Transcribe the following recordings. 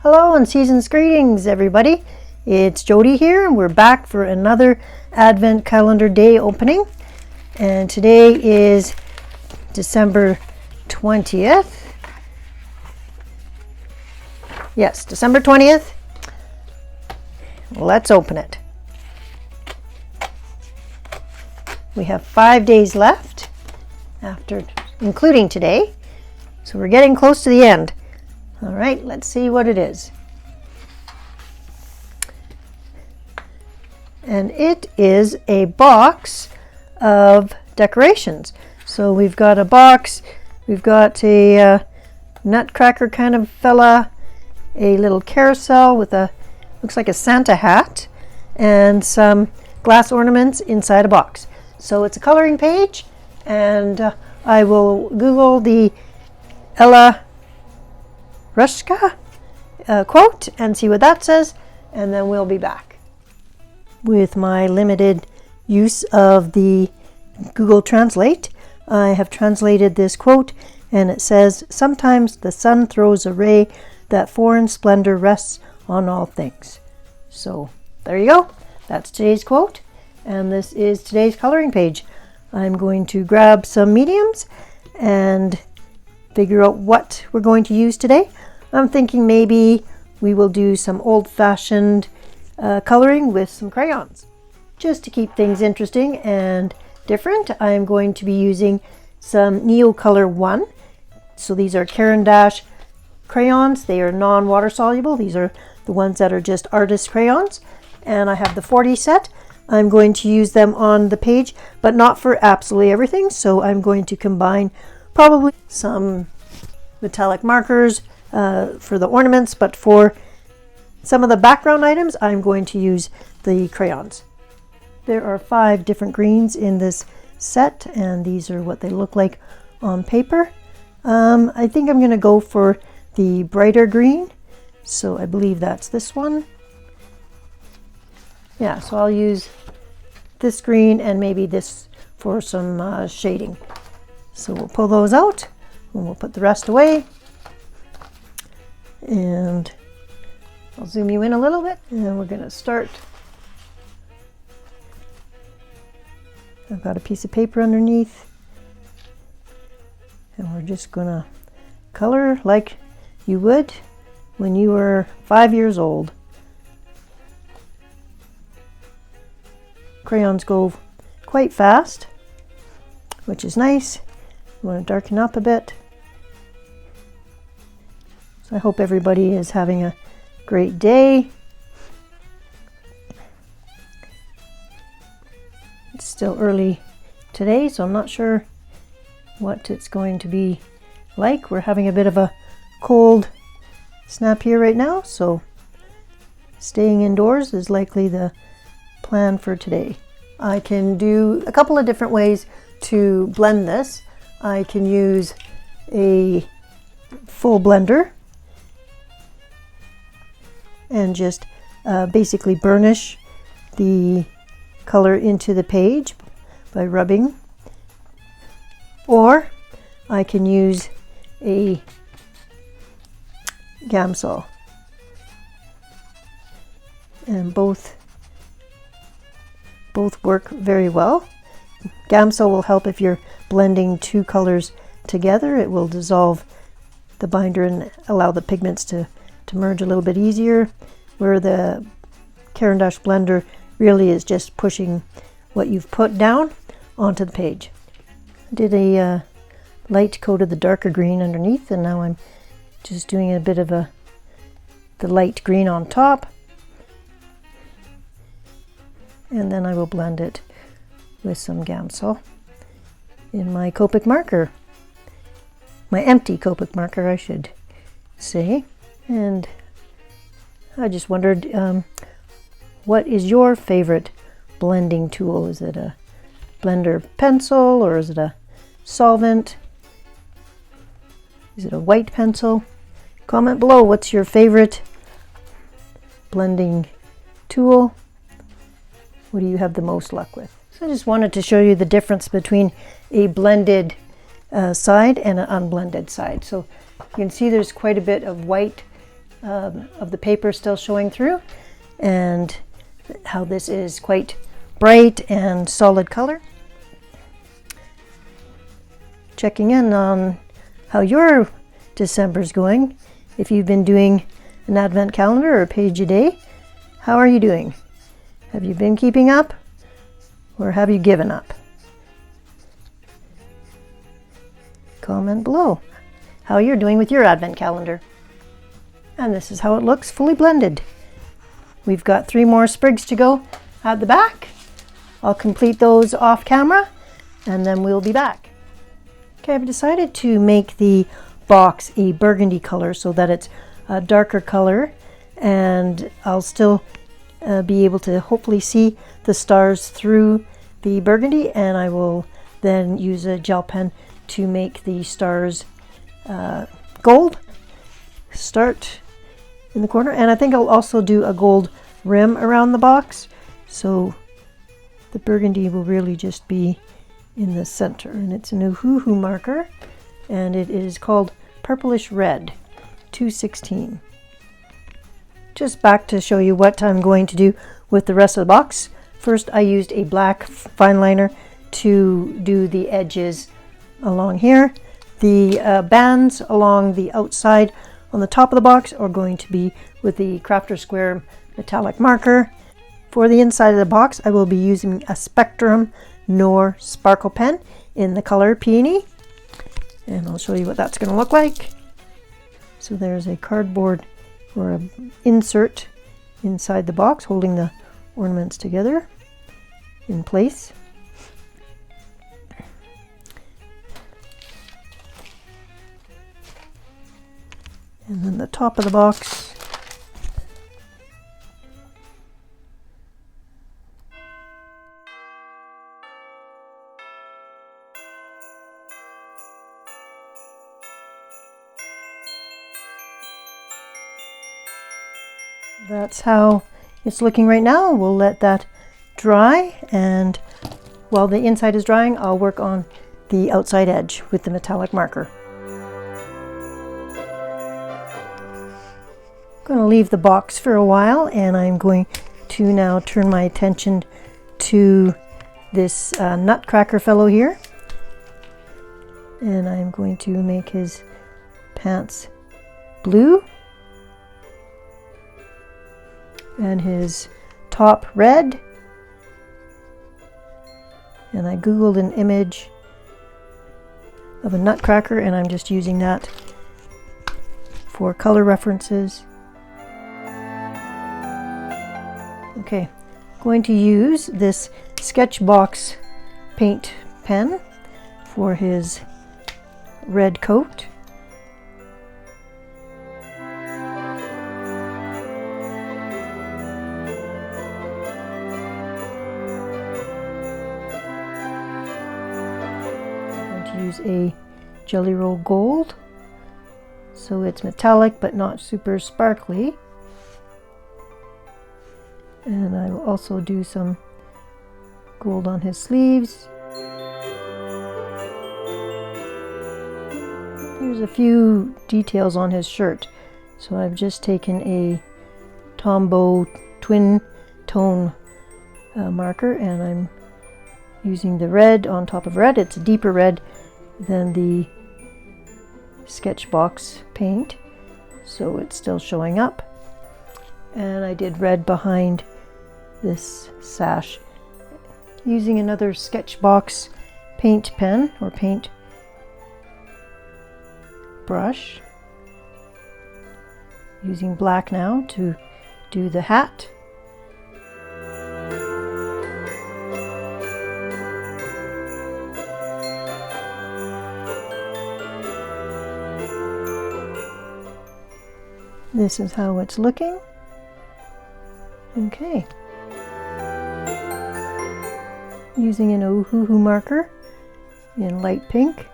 Hello and season's greetings, everybody. It's Jody here, and we're back for another Advent Calendar Day opening. And today is December 20th. Yes, December 20th. Let's open it. We have 5 days left, including today. So we're getting close to the end. All right, let's see what it is. And it is a box of decorations. So we've got a box, we've got a nutcracker kind of fella, a little carousel with looks like a Santa hat, and some glass ornaments inside a box. So it's a coloring page, and I will Google the Ella Rushka quote and see what that says, and then we'll be back. With my limited use of the Google Translate, I have translated this quote, and it says, "Sometimes the sun throws a ray that foreign splendor rests on all things." So there you go. That's today's quote, and this is today's coloring page. I'm going to grab some mediums and figure out what we're going to use today. I'm thinking maybe we will do some old-fashioned coloring with some crayons. Just to keep things interesting and different, I'm going to be using some Neo Color 1. So these are Caran d'Ache crayons. They are non-water soluble. These are the ones that are just artist crayons. And I have the 40 set. I'm going to use them on the page, but not for absolutely everything. So I'm going to combine probably some metallic markers for the ornaments, but for some of the background items, I'm going to use the crayons. There are 5 different greens in this set, and these are what they look like on paper. I think I'm going to go for the brighter green, so I believe that's this one. Yeah, so I'll use this green and maybe this for some shading. So we'll pull those out and we'll put the rest away. And I'll zoom you in a little bit, and we're going to start. I've got a piece of paper underneath, and we're just going to color like you would when you were 5 years old. Crayons go quite fast, which is nice. You want to darken up a bit. So I hope everybody is having a great day. It's still early today, so I'm not sure what it's going to be like. We're having a bit of a cold snap here right now, so staying indoors is likely the plan for today. I can do a couple of different ways to blend this. I can use a full blender and just basically burnish the color into the page by rubbing, or I can use a Gamsol, and both work very well. Gamsol will help if you're blending 2 colors together. It will dissolve the binder and allow the pigments to merge a little bit easier, where the Caran d'Ache blender really is just pushing what you've put down onto the page. I did a light coat of the darker green underneath, and now I'm just doing a bit of the light green on top, and then I will blend it with some Gamsol in my Copic marker, my empty Copic marker I should say. And I just wondered, what is your favorite blending tool? Is it a blender pencil, or is it a solvent? Is it a white pencil? Comment below, what's your favorite blending tool? What do you have the most luck with? So I just wanted to show you the difference between a blended side and an unblended side. So you can see there's quite a bit of white of the paper still showing through, and how this is quite bright and solid color. Checking in on how your December's going. If you've been doing an advent calendar or a page a day, how are you doing? Have you been keeping up, or have you given up? Comment below how you're doing with your advent calendar. And this is how it looks fully blended. We've got 3 more sprigs to go at the back. I'll complete those off camera and then we'll be back. Okay, I've decided to make the box a burgundy color so that it's a darker color, and I'll still be able to hopefully see the stars through the burgundy, and I will then use a gel pen to make the stars gold. Start in the corner, and I think I'll also do a gold rim around the box, so the burgundy will really just be in the center. And it's an Uhuhu marker, and it is called Purplish Red 216. Just back to show you what I'm going to do with the rest of the box. First, I used a black fine liner to do the edges along here. The bands along the outside on the top of the box are going to be with the Crafter Square metallic marker. For the inside of the box, I will be using a Spectrum Noir sparkle pen in the color Peony, and I'll show you what that's going to look like. So there's a cardboard or an insert inside the box holding the ornaments together in place. And then the top of the box, that's how it's looking right now. We'll let that dry, and while the inside is drying, I'll work on the outside edge with the metallic marker. I'm going to leave the box for a while, and I'm going to now turn my attention to this nutcracker fellow here, and I'm going to make his pants blue and his top red. And I googled an image of a nutcracker, and I'm just using that for color references. Okay, going to use this Sketchbox paint pen for his red coat. Use a Jelly Roll Gold, so it's metallic but not super sparkly. And I will also do some gold on his sleeves. There's a few details on his shirt, so I've just taken a Tombow twin tone marker, and I'm using the red on top of red. It's a deeper red than the Sketchbox paint, so it's still showing up. And I did red behind this sash using another Sketchbox paint pen or paint brush, using black now to do the hat. This is how it's looking. Okay. Using an Uhuhu marker in light pink.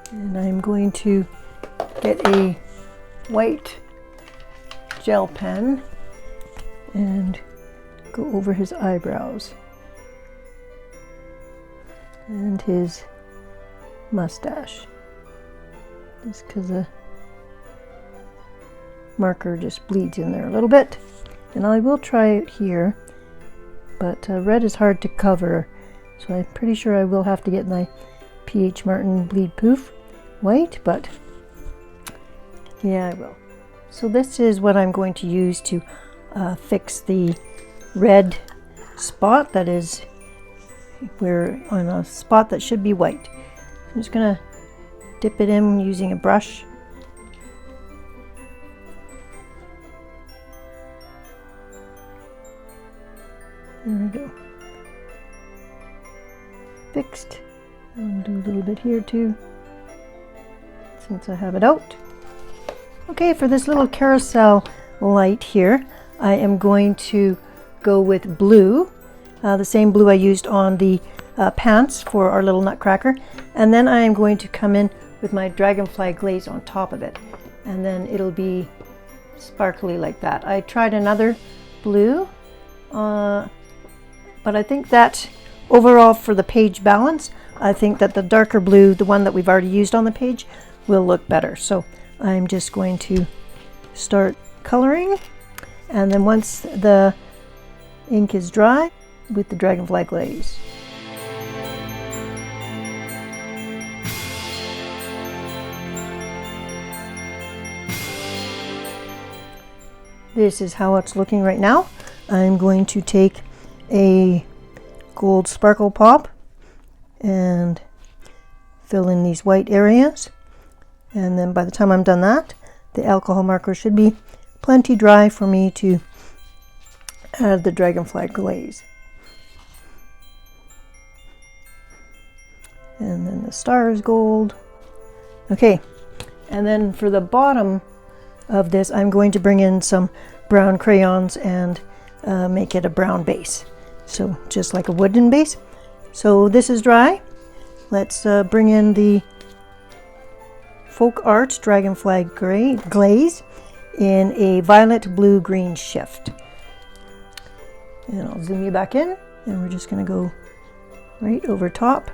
And I'm going to get a white gel pen and go over his eyebrows and his mustache. Just because marker just bleeds in there a little bit. And I will try it here, but red is hard to cover, so I'm pretty sure I will have to get my P.H. Martin Bleed Poof white, but yeah, I will. So this is what I'm going to use to fix the red spot that is where on a spot that should be white. I'm just gonna dip it in using a brush. There we go. Fixed. I'll do a little bit here too, since I have it out. Okay, for this little carousel light here, I am going to go with blue, the same blue I used on the pants for our little nutcracker, and then I am going to come in with my dragonfly glaze on top of it, and then it'll be sparkly like that. I tried another blue, but I think that overall for the page balance, I think that the darker blue, the one that we've already used on the page, will look better. So I'm just going to start coloring, and then once the ink is dry, with the dragonfly glaze. This is how it's looking right now. I'm going to take a gold sparkle pop and fill in these white areas, and then by the time I'm done that, the alcohol marker should be plenty dry for me to add the dragonfly glaze. And then the star is gold. Okay, and then for the bottom of this, I'm going to bring in some brown crayons and make it a brown base. So just like a wooden base. So this is dry. Let's bring in the Folk Art Dragonfly Glaze in a violet, blue, green shift. And I'll zoom you back in, and we're just going to go right over top.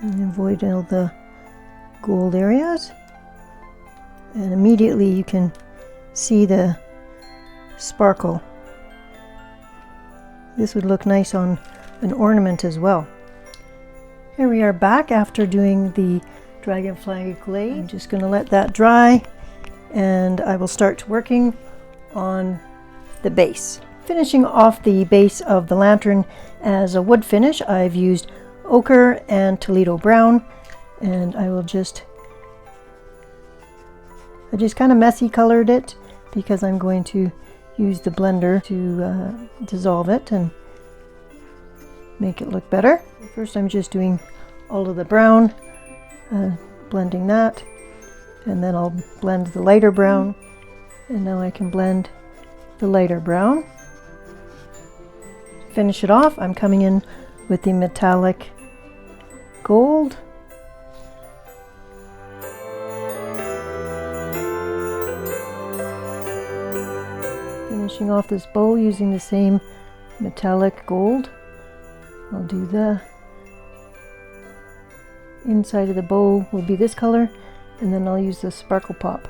And avoid all the gold areas, and immediately you can see the sparkle. This would look nice on an ornament as well. Here we are back after doing the dragonfly glaze. I'm just going to let that dry, and I will start working on the base. Finishing off the base of the lantern as a wood finish, I've used ochre and Toledo brown, and I just kind of messy colored it because I'm going to use the blender to dissolve it and make it look better. First I'm just doing all of the brown, blending that, and then I'll blend the lighter brown, and now I can blend the lighter brown. Finish it off, I'm coming in with the metallic gold. Finishing off this bow using the same metallic gold. I'll do the inside of the bow will be this color, and then I'll use the sparkle pop,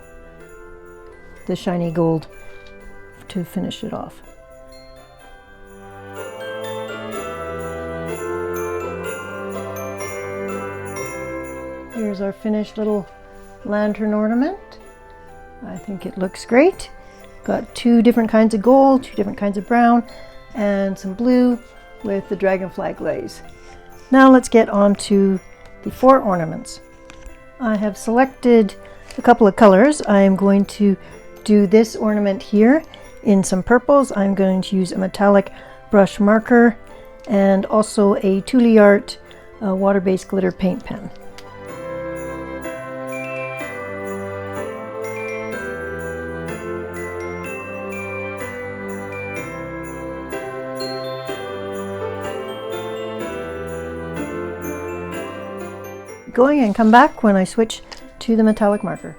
the shiny gold, to finish it off. Here's our finished little lantern ornament. I think it looks great. Got two different kinds of gold, two different kinds of brown, and some blue with the dragonfly glaze. Now let's get on to the four ornaments. I have selected a couple of colors. I am going to do this ornament here in some purples. I'm going to use a metallic brush marker and also a Tule Art water-based glitter paint pen. Going and come back when I switch to the metallic marker.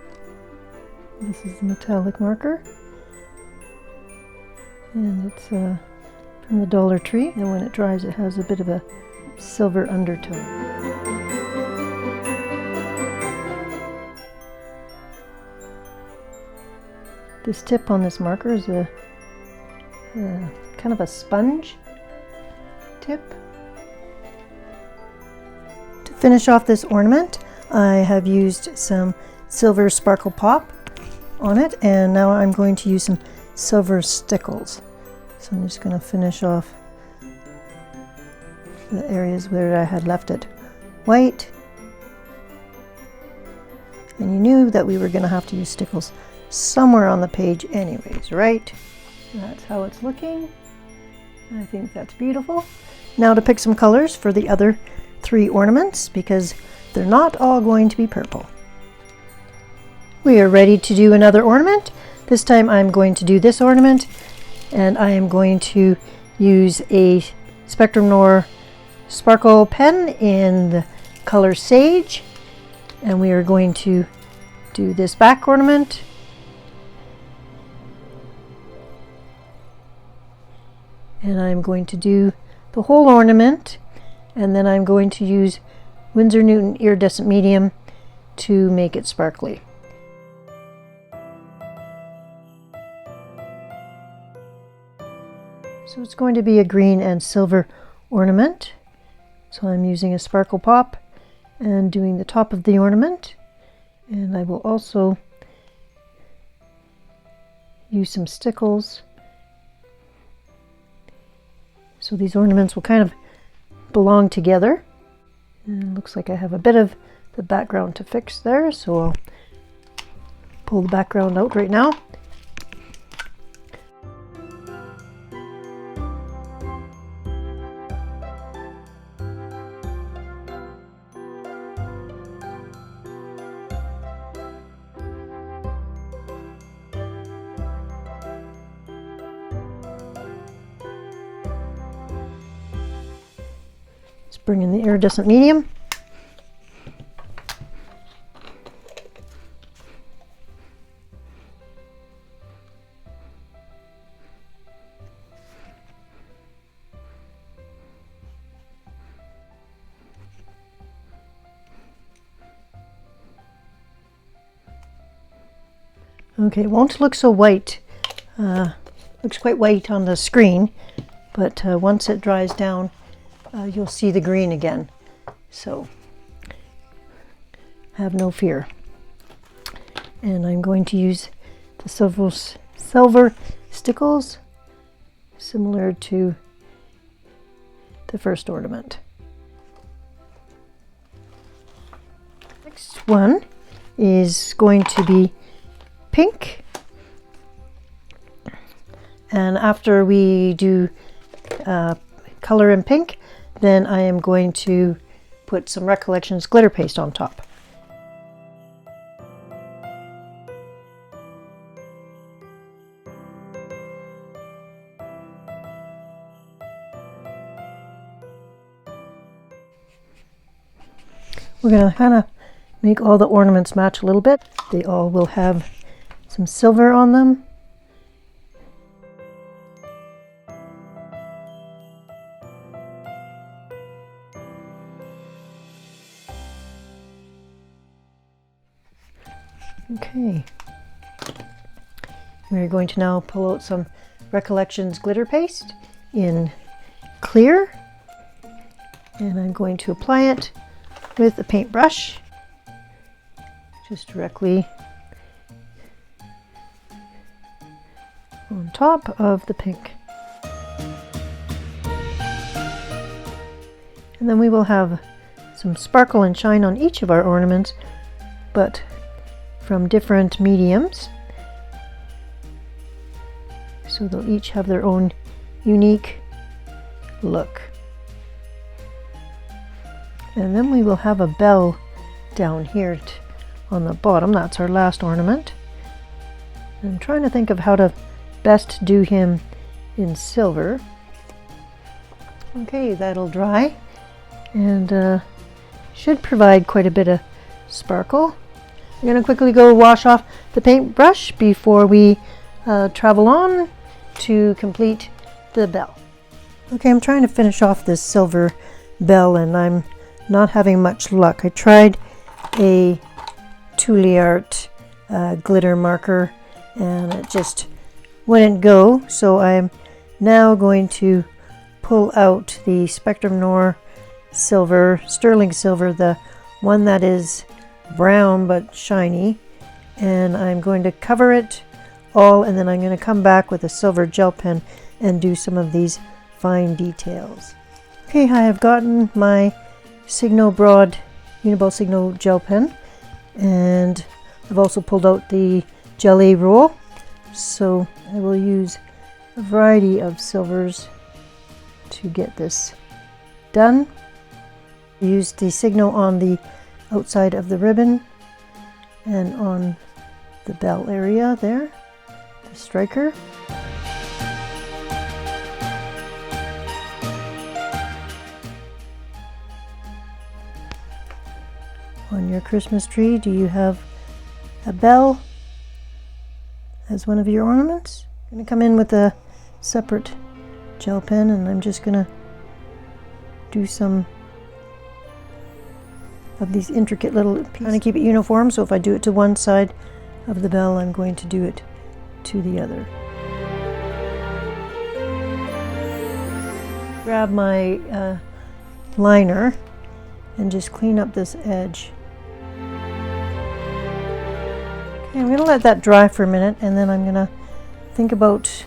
This is the metallic marker, and it's from the Dollar Tree, and when it dries it has a bit of a silver undertone. This tip on this marker is a kind of a sponge tip. To finish off this ornament, I have used some silver sparkle pop on it, and now I'm going to use some silver stickles. So I'm just going to finish off the areas where I had left it white. And you knew that we were going to have to use stickles somewhere on the page anyways, right? That's how it's looking. I think that's beautiful. Now to pick some colors for the other 3 ornaments, because they're not all going to be purple. We are ready to do another ornament. This time I'm going to do this ornament, and I am going to use a Spectrum Noir sparkle pen in the color Sage, and we are going to do this back ornament. And I'm going to do the whole ornament, and then I'm going to use Winsor Newton iridescent medium to make it sparkly. So it's going to be a green and silver ornament. So I'm using a sparkle pop and doing the top of the ornament, and I will also use some stickles. So these ornaments will kind of belong together. And it looks like I have a bit of the background to fix there, so I'll pull the background out right now. Bring in the iridescent medium. Okay, it won't look so white. Looks quite white on the screen, but once it dries down, you'll see the green again, so have no fear. And I'm going to use the silver stickles, similar to the first ornament. Next one is going to be pink, and after we do color in pink, then I am going to put some Recollections glitter paste on top. We're going to kind of make all the ornaments match a little bit. They all will have some silver on them. Okay, we're going to now pull out some Recollections glitter paste in clear, and I'm going to apply it with a paintbrush just directly on top of the pink. And then we will have some sparkle and shine on each of our ornaments, but from different mediums, so they'll each have their own unique look. And then we will have a bell down here on the bottom. That's our last ornament. I'm trying to think of how to best do him in silver. Okay, that'll dry and should provide quite a bit of sparkle. I'm going to quickly go wash off the paintbrush before we travel on to complete the bell. Okay, I'm trying to finish off this silver bell and I'm not having much luck. I tried a Art glitter marker and it just wouldn't go, so I'm now going to pull out the Spectrum Noir silver, sterling silver, the one that is brown but shiny, and I'm going to cover it all, and then I'm going to come back with a silver gel pen and do some of these fine details. Okay, I have gotten my Signo Broad Uniball Signo gel pen, and I've also pulled out the jelly roll, so I will use a variety of silvers to get this done. Use the Signo on the outside of the ribbon and on the bell area there, the striker. On your Christmas tree, do you have a bell as one of your ornaments? I'm going to come in with a separate gel pen and I'm just going to do some of these intricate little pieces. I'm trying to keep it uniform, so if I do it to one side of the bell, I'm going to do it to the other. Grab my liner and just clean up this edge. Okay, I'm going to let that dry for a minute and then I'm going to think about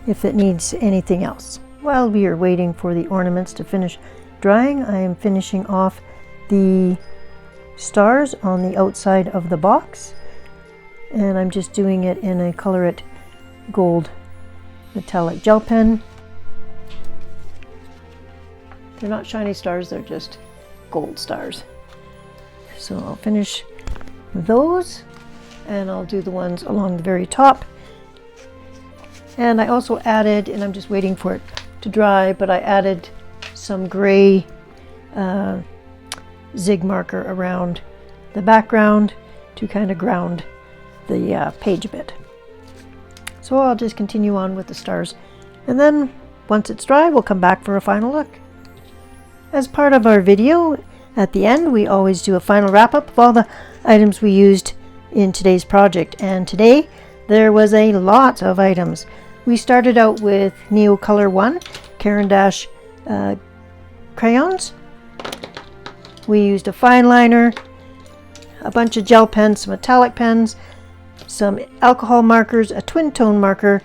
if it needs anything else. While we are waiting for the ornaments to finish drying, I am finishing off the stars on the outside of the box, and I'm just doing it in a Colourist gold metallic gel pen. They're not shiny stars, they're just gold stars. So I'll finish those and I'll do the ones along the very top. And I also added, and I'm just waiting for it to dry, but I added some gray zig marker around the background to kind of ground the page a bit. So I'll just continue on with the stars, and then once it's dry we'll come back for a final look. As part of our video, at the end we always do a final wrap-up of all the items we used in today's project, and today there was a lot of items. We started out with Neo Color 1 Caran d'Ache crayons. We used a fine liner, a bunch of gel pens, some metallic pens, some alcohol markers, a twin tone marker,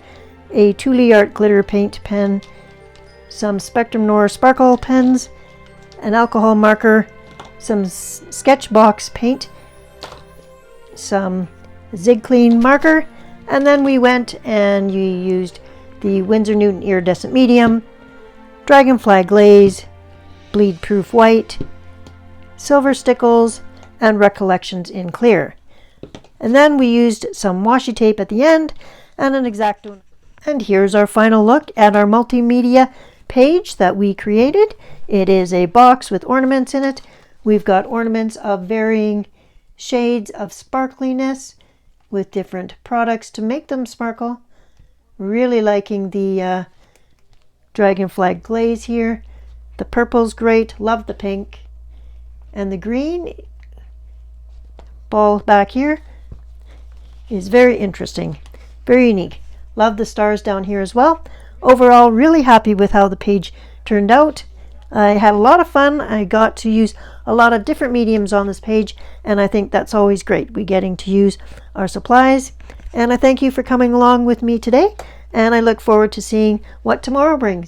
a Art glitter paint pen, some Spectrum Noir sparkle pens, an alcohol marker, some sketch box paint, some Zig Clean marker, and then we went and you used the Winsor Newton iridescent medium, Dragonfly glaze, bleed proof white, silver stickles, and Recollections in clear. And then we used some washi tape at the end and an X-Acto. And here's our final look at our multimedia page that we created. It is a box with ornaments in it. We've got ornaments of varying shades of sparkliness with different products to make them sparkle. Really liking the Dragonfly glaze here. The purple's great, love the pink. And the green ball back here is very interesting, very unique. Love the stars down here as well. Overall, really happy with how the page turned out. I had a lot of fun. I got to use a lot of different mediums on this page, and I think that's always great. We getting to use our supplies. And I thank you for coming along with me today, and I look forward to seeing what tomorrow brings.